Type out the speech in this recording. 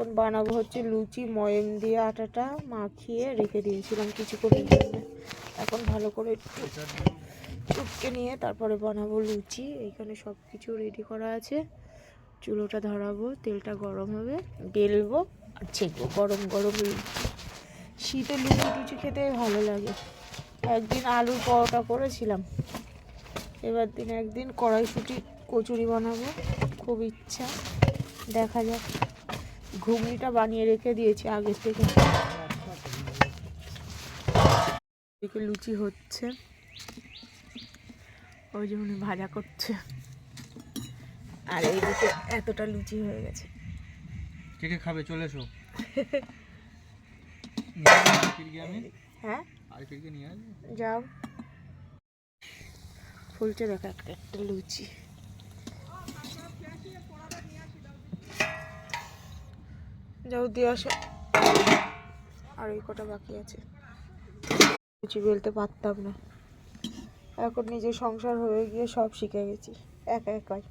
এখন বানাবো হচ্ছে লুচি। ময়ম দিয়ে আটাটা মাখিয়ে রেখে দিয়েছিলাম কিছুক্ষণের জন্য। এখন ভালো করে একটু চটকে নিয়ে তারপরে বানাবো লুচি। এইখানে সব কিছু রেডি করা আছে। চুলোটা ধরাবো, তেলটা গরম হবে, বেলবো আর ছেঁকবো। গরম গরম লুচি, শীতে লুচি টুচি খেতে ভালো লাগে। একদিন আলুর পরোটা করেছিলাম, এবার একদিন কড়াইশুঁটি কচুরি বানাবো, খুব ইচ্ছা। দেখা যাক। ঘুগনিটা বানিয়ে রেখে দিয়েছি আগের থেকে। এদিকে লুচি হচ্ছে, ওই যে উনি ভাজা করছে, আর এইদিকে এতটা লুচি হয়ে গেছে। কে কে খাবে চলে এসো। হ্যাঁ যাও। ফুলছে দেখো একটা একটা লুচি। যাও দিয়ে আসো, আর এই কটা বাকি আছে। লুচি বেলতে পারতাম না, এখন নিজের সংসার হয়ে গিয়ে সব শিখে গেছি একা একাই।